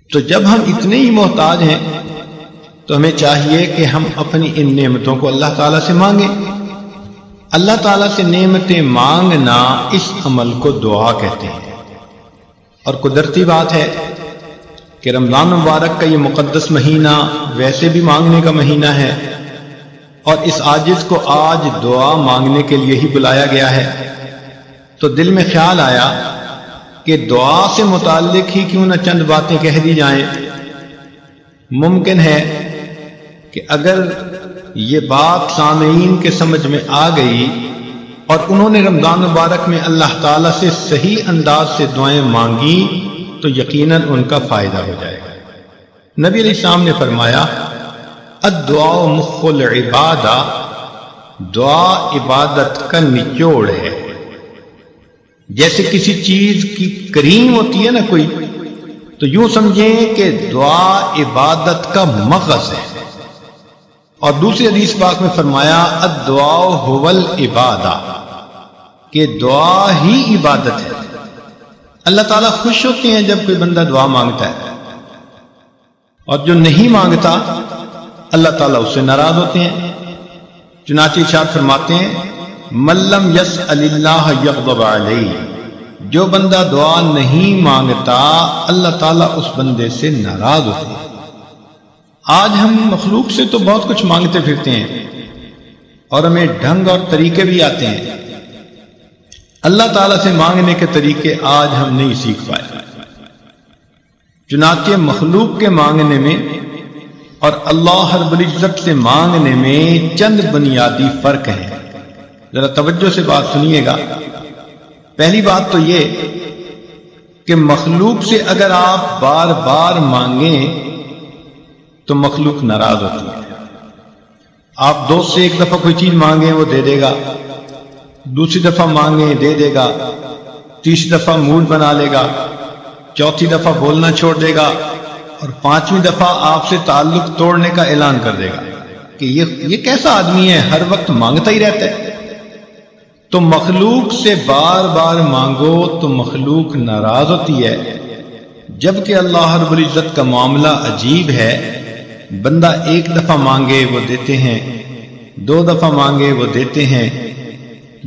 تو جب ہم اتنے ہی محتاج ہیں تو ہمیں چاہیے کہ ہم اپنی ان نعمتوں کو اللہ تعالیٰ سے مانگیں. اللہ تعالیٰ سے نعمتیں مانگنا اس عمل کو دعا کہتے ہیں. اور قدرتی بات ہے کہ رمضان مبارک کا یہ مقدس مہینہ ویسے بھی مانگنے کا مہینہ ہے، اور اس عاجز کو آج دعا مانگنے کے لیے ہی بلایا گیا ہے. تو دل میں خیال آیا کہ دعا سے متعلق ہی کیوں نہ چند باتیں کہہ دی جائیں. ممکن ہے کہ اگر یہ بات سامعین کے سمجھ میں آ گئی اور انہوں نے رمضان مبارک میں اللہ تعالیٰ سے صحیح انداز سے دعائیں مانگی تو یقیناً ان کا فائدہ ہو جائے گا. نبی علیہ السلام نے فرمایا الدعاء مخ العبادہ، دعا عبادت کا نچوڑ ہے. جیسے کسی چیز کی کریم ہوتی ہے نا کوئی، تو یوں سمجھیں کہ دعا عبادت کا مغز ہے. اور دوسری حدیث پاک میں فرمایا الدعاء هو العبادہ، کہ دعا ہی عبادت ہے. اللہ تعالیٰ خوش ہوتے ہیں جب کوئی بندہ دعا مانگتا ہے، اور جو نہیں مانگتا اللہ تعالیٰ اس سے ناراض ہوتے ہیں. چنانچہ ارشاد فرماتے ہیں من لم یسأل اللہ یغضب علیہ، جو بندہ دعا نہیں مانگتا اللہ تعالیٰ اس بندے سے ناراض ہوتے ہیں. آج ہم مخلوق سے تو بہت کچھ مانگتے پھرتے ہیں اور ہمیں ڈھنگ اور طریقے بھی آتے ہیں. اللہ تعالیٰ سے مانگنے کے طریقے آج ہم نہیں سیکھ پائے. چنانچہ مخلوق کے مانگنے میں اور اللہ رب العزت سے مانگنے میں چند بنیادی فرق ہیں. ذرا توجہ سے بات سنیے گا. پہلی بات تو یہ کہ مخلوق سے اگر آپ بار بار مانگیں تو مخلوق ناراض ہوتی ہے. آپ دوست سے ایک دفعہ کوئی چیز مانگیں وہ دے دے گا، دوسری دفعہ مانگیں دے دے گا، تیسری دفعہ موڈ بنا لے گا، چوتھی دفعہ بولنا چھوڑ دے گا، اور پانچویں دفعہ آپ سے تعلق توڑنے کا اعلان کر دے گا کہ یہ کیسا آدمی ہے، ہر وقت مانگتا ہی رہتا ہے. تو مخلوق سے بار بار مانگو تو مخلوق ناراض ہوتی ہے. جبکہ اللہ رب العزت کا معاملہ عجیب ہے. بندہ ایک دفعہ مانگے وہ دیتے ہیں، دو دفعہ مانگے وہ دیتے ہیں،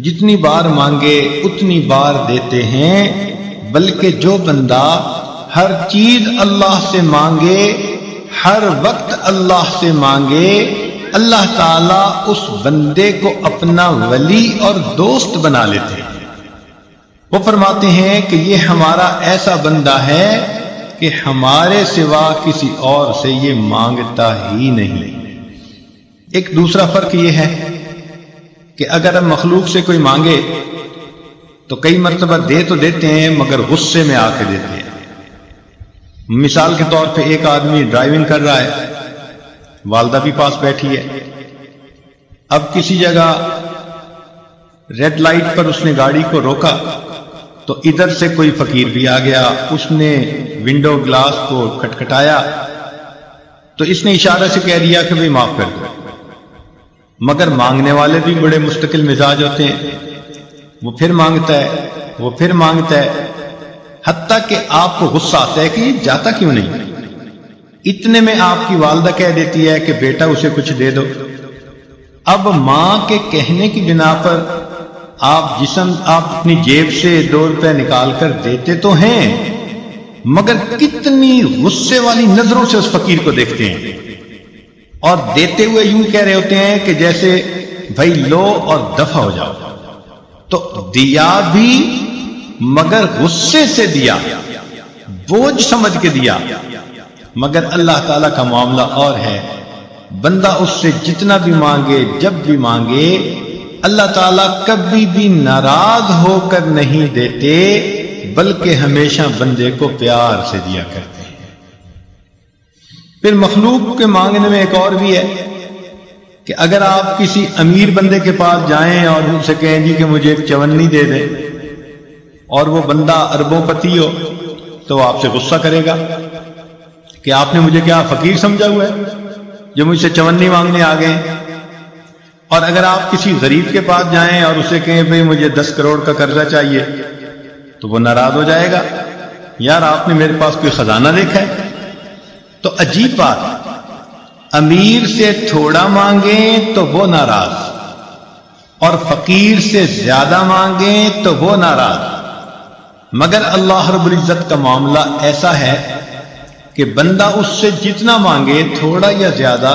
جتنی بار مانگے اتنی بار دیتے ہیں. بلکہ جو بندہ ہر چیز اللہ سے مانگے، ہر وقت اللہ سے مانگے، اللہ تعالیٰ اس بندے کو اپنا ولی اور دوست بنا لیتے ہیں. وہ فرماتے ہیں کہ یہ ہمارا ایسا بندہ ہے کہ ہمارے سوا کسی اور سے یہ مانگتا ہی نہیں. ایک دوسرا فرق یہ ہے کہ اگر ہم مخلوق سے کوئی مانگے تو کئی مرتبہ دے تو دیتے ہیں مگر غصے میں آ کے دیتے ہیں. مثال کے طور پہ ایک آدمی ڈرائیونگ کر رہا ہے، والدہ بھی پاس بیٹھی ہے. اب کسی جگہ ریڈ لائٹ پر اس نے گاڑی کو روکا تو ادھر سے کوئی فقیر بھی آ گیا، اس نے ونڈو گلاس کو کھٹکھٹایا تو اس نے اشارے سے کہہ دیا کہ بھئی معاف کر دو. مگر مانگنے والے بھی بڑے مستقل مزاج ہوتے ہیں، وہ پھر مانگتا ہے، وہ پھر مانگتا ہے، حتیٰ کہ آپ کو غصہ آتا ہے کہ یہ جاتا کیوں نہیں. اتنے میں آپ کی والدہ کہہ دیتی ہے کہ بیٹا اسے کچھ دے دو. اب ماں کے کہنے کی بنا پر آپ اپنی جیب سے 2 روپے نکال کر دیتے تو ہیں، مگر کتنی غصے والی نظروں سے اس فقیر کو دیکھتے ہیں، اور دیتے ہوئے یوں کہہ رہے ہوتے ہیں کہ جیسے بھائی لو اور دفع ہو جاؤ. تو دیا بھی مگر غصے سے دیا، بوجھ سمجھ کے دیا. مگر اللہ تعالیٰ کا معاملہ اور ہے. بندہ اس سے جتنا بھی مانگے، جب بھی مانگے، اللہ تعالیٰ کبھی بھی ناراض ہو کر نہیں دیتے، بلکہ ہمیشہ بندے کو پیار سے دیا کرتے ہیں. پھر مخلوق کے مانگنے میں ایک اور بھی ہے کہ اگر آپ کسی امیر بندے کے پاس جائیں اور ان سے کہیں جی کہ مجھے ایک چونی دے دیں، اور وہ بندہ اربوں پتی ہو تو وہ آپ سے غصہ کرے گا کہ آپ نے مجھے کیا فقیر سمجھا ہوا ہے جو مجھ سے چونی مانگنے آ گئے. اور اگر آپ کسی غریب کے پاس جائیں اور اسے کہیں بھئی مجھے 10 کروڑ کا قرضہ چاہیے تو وہ ناراض ہو جائے گا. یار آپ نے میرے پاس کوئی خزانہ دیکھا ہے تو عجیب بات، امیر سے تھوڑا مانگیں تو وہ ناراض، اور فقیر سے زیادہ مانگیں تو وہ ناراض۔ مگر اللہ رب العزت کا معاملہ ایسا ہے کہ بندہ اس سے جتنا مانگے، تھوڑا یا زیادہ،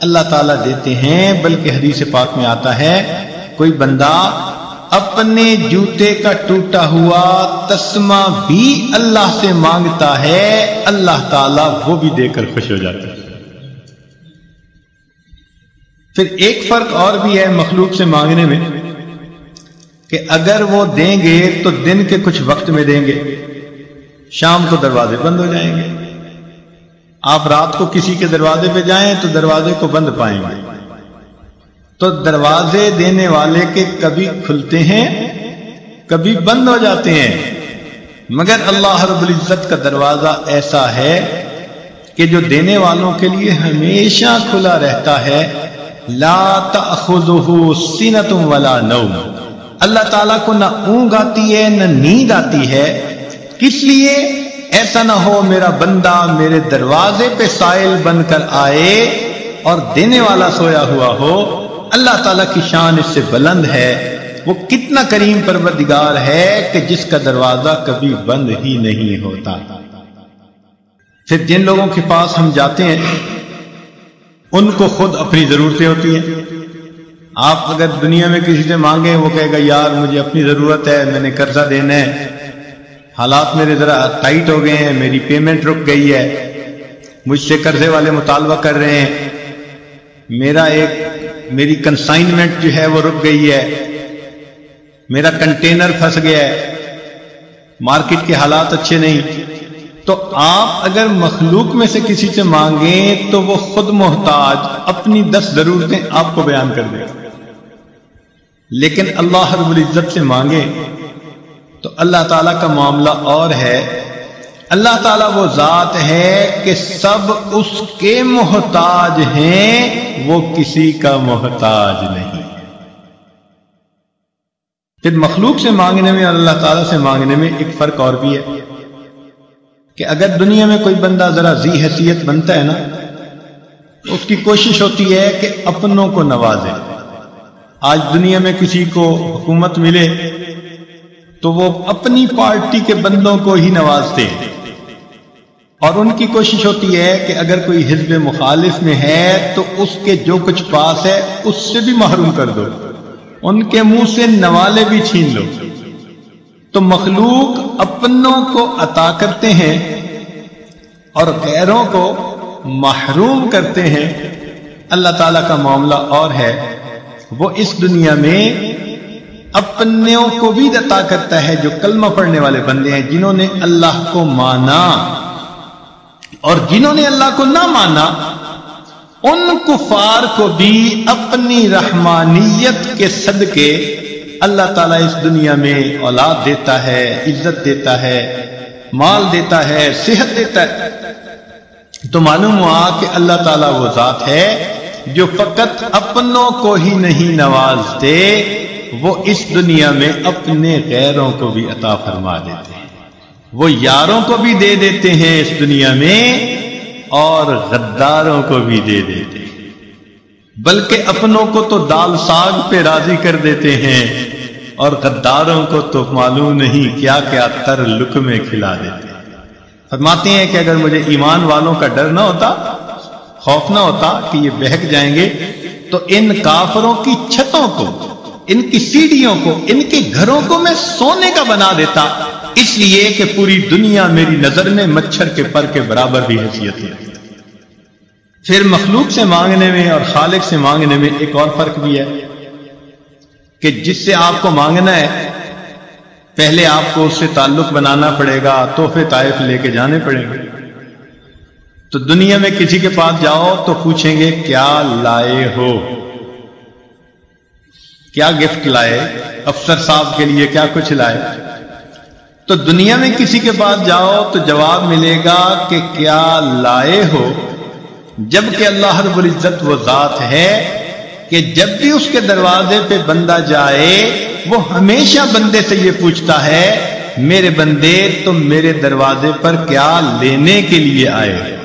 اللہ تعالیٰ دیتے ہیں۔ بلکہ حدیث پاک میں آتا ہے، کوئی بندہ اپنے جوتے کا ٹوٹا ہوا تسمہ بھی اللہ سے مانگتا ہے، اللہ تعالیٰ وہ بھی دے کر خوش ہو جاتا ہے۔ پھر ایک فرق اور بھی ہے مخلوق سے مانگنے میں، کہ اگر وہ دیں گے تو دن کے کچھ وقت میں دیں گے، شام کو دروازے بند ہو جائیں گے۔ آپ رات کو کسی کے دروازے پہ جائیں تو دروازے کو بند پائیں گے۔ تو دروازے دینے والے کے کبھی کھلتے ہیں، کبھی بند ہو جاتے ہیں، مگر اللہ رب العزت کا دروازہ ایسا ہے کہ جو دینے والوں کے لیے ہمیشہ کھلا رہتا ہے۔ لا تأخذہ سنۃ ولا نوم، اللہ تعالیٰ کو نہ اونگ آتی ہے نہ نیند آتی ہے۔ کس لیے؟ ایسا نہ ہو میرا بندہ میرے دروازے پہ سائل بن کر آئے اور دینے والا سویا ہوا ہو۔ اللہ تعالیٰ کی شان اس سے بلند ہے، وہ کتنا کریم پروردگار ہے کہ جس کا دروازہ کبھی بند ہی نہیں ہوتا۔ پھر جن لوگوں کے پاس ہم جاتے ہیں ان کو خود اپنی ضرورتیں ہوتی ہیں۔ آپ اگر دنیا میں کسی سے مانگیں، وہ کہے گا یار مجھے اپنی ضرورت ہے، میں نے قرضہ دینا ہے، حالات میرے ذرا ٹائٹ ہو گئے ہیں، میری پیمنٹ رک گئی ہے، مجھ سے قرضے والے مطالبہ کر رہے ہیں، میری کنسائنمنٹ جو ہے وہ رک گئی ہے، میرا کنٹینر پھنس گیا ہے، مارکیٹ کے حالات اچھے نہیں۔ تو آپ اگر مخلوق میں سے کسی سے مانگیں تو وہ خود محتاج اپنی 10 ضرورتیں آپ کو بیان کر دے گا، لیکن اللہ رب العزت سے مانگیں تو اللہ تعالیٰ کا معاملہ اور ہے۔ اللہ تعالیٰ وہ ذات ہے کہ سب اس کے محتاج ہیں، وہ کسی کا محتاج نہیں۔ پھر مخلوق سے مانگنے میں اور اللہ تعالیٰ سے مانگنے میں ایک فرق اور بھی ہے کہ اگر دنیا میں کوئی بندہ ذرا ذی حیثیت بنتا ہے نا، اس کی کوشش ہوتی ہے کہ اپنوں کو نوازے۔ آج دنیا میں کسی کو حکومت ملے تو وہ اپنی پارٹی کے بندوں کو ہی نوازتے ہیں، اور ان کی کوشش ہوتی ہے کہ اگر کوئی حزب مخالف میں ہے تو اس کے جو کچھ پاس ہے اس سے بھی محروم کر دو، ان کے منہ سے نوالے بھی چھین لو۔ تو مخلوق اپنوں کو عطا کرتے ہیں اور غیروں کو محروم کرتے ہیں۔ اللہ تعالیٰ کا معاملہ اور ہے، وہ اس دنیا میں اپنوں کو بھی عطا کرتا ہے جو کلمہ پڑھنے والے بندے ہیں، جنہوں نے اللہ کو مانا، اور جنہوں نے اللہ کو نہ مانا ان کفار کو بھی اپنی رحمانیت کے صدقے اللہ تعالیٰ اس دنیا میں اولاد دیتا ہے، عزت دیتا ہے، مال دیتا ہے، صحت دیتا ہے۔ تو معلوم ہوا کہ اللہ تعالیٰ وہ ذات ہے جو فقط اپنوں کو ہی نہیں نوازتے، وہ اس دنیا میں اپنے غیروں کو بھی عطا فرما دیتے ہیں۔ وہ یاروں کو بھی دے دیتے ہیں اس دنیا میں اور غداروں کو بھی دے دیتے ہیں، بلکہ اپنوں کو تو دال ساگ پہ راضی کر دیتے ہیں اور غداروں کو تو معلوم نہیں کیا کیا تر لقمے کھلا دیتے ہیں۔ فرماتے ہیں کہ اگر مجھے ایمان والوں کا ڈر نہ ہوتا، خوف نہ ہوتا کہ یہ بہک جائیں گے، تو ان کافروں کی چھتوں کو، ان کی سیڑھیوں کو، ان کے گھروں کو میں سونے کا بنا دیتا، اس لیے کہ پوری دنیا میری نظر میں مچھر کے پر کے برابر بھی حیثیت ہے۔ پھر مخلوق سے مانگنے میں اور خالق سے مانگنے میں ایک اور فرق بھی ہے کہ جس سے آپ کو مانگنا ہے پہلے آپ کو اس سے تعلق بنانا پڑے گا، تحفے طائف لے کے جانے پڑیں گے۔ تو دنیا میں کسی کے پاس جاؤ تو پوچھیں گے کیا لائے ہو، کیا گفٹ لائے، افسر صاحب کے لیے کیا کچھ لائے۔ تو دنیا میں کسی کے پاس جاؤ تو جواب ملے گا کہ کیا لائے ہو، جبکہ اللہ رب العزت وہ ذات ہے کہ جب بھی اس کے دروازے پہ بندہ جائے وہ ہمیشہ بندے سے یہ پوچھتا ہے میرے بندے تم میرے دروازے پر کیا لینے کے لیے آئے ہو۔